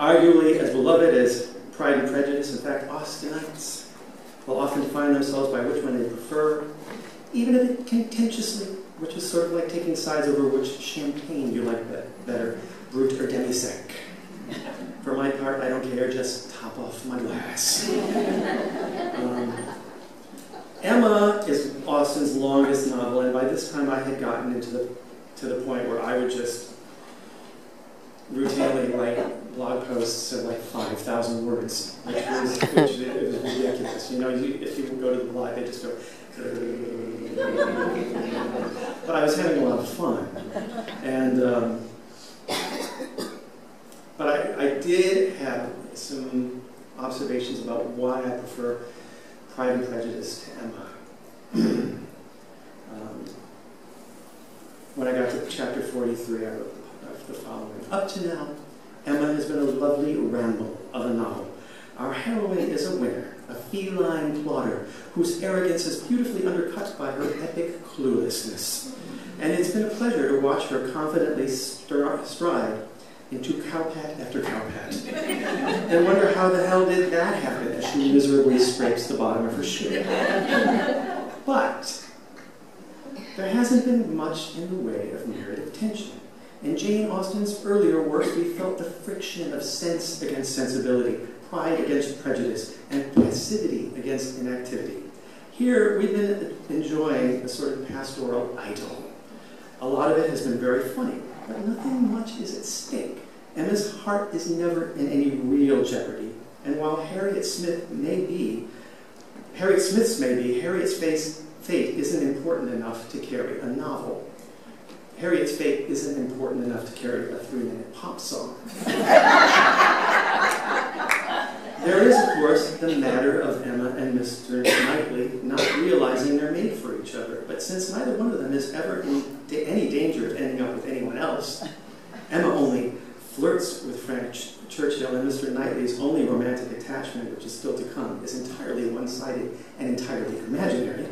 Arguably as beloved as Pride and Prejudice, in fact, Austenites will often find themselves by which one they prefer, even a bit contentiously, which is sort of like taking sides over which champagne you like better, Brut or Demi-Sec. For my part, I don't care, just top off my glass. Emma is Austen's longest novel, and by this time I had gotten to the point where I would just routinely write blog posts of like 5,000 words, which was ridiculous. You know, if you go to the blog, they just go. But I was having a lot of fun, and but I did have some observations about why I prefer Pride and Prejudice to Emma. When I got to chapter 43, I wrote the following. Up to now, Emma has been a lovely ramble of a novel. Our heroine is a winner, a feline plodder, whose arrogance is beautifully undercut by her epic cluelessness. And it's been a pleasure to watch her confidently stride into cowpat after cowpat, and wonder how the hell did that happen as she miserably scrapes the bottom of her shoe. But there hasn't been much in the way of narrative tension. In Jane Austen's earlier works, we felt the friction of sense against sensibility, pride against prejudice, and passivity against inactivity. Here, we've been enjoying a sort of pastoral idyll. A lot of it has been very funny, but nothing much is at stake. Emma's heart is never in any real jeopardy, and while Harriet Smith's may be, Harriet's fate isn't important enough to carry a novel. Harriet's fate isn't important enough to carry a 3-minute pop song. There is, of course, the matter of Emma and Mr. Knightley not realizing they're made for each other. But since neither one of them is ever in any danger of ending up with anyone else, Emma only flirts with Frank Churchill, and Mr. Knightley's only romantic attachment, which is still to come, is entirely one-sided and entirely imaginary.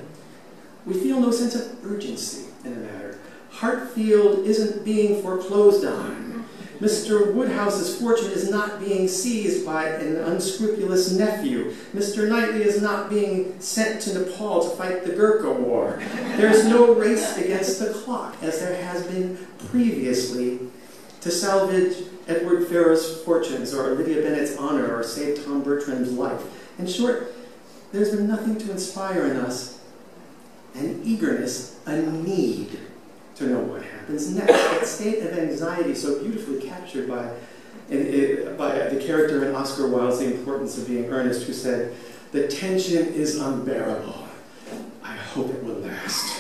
We feel no sense of urgency in the matter. Hartfield isn't being foreclosed on. Mr. Woodhouse's fortune is not being seized by an unscrupulous nephew. Mr. Knightley is not being sent to Nepal to fight the Gurkha War. There's no race against the clock, as there has been previously, to salvage Edward Farrow's fortunes, or Lydia Bennet's honor, or save Tom Bertram's life. In short, there's been nothing to inspire in us an eagerness, a need to know what happens next. That state of anxiety so beautifully captured by the character in Oscar Wilde's The Importance of Being Earnest, who said, "The tension is unbearable. I hope it will last."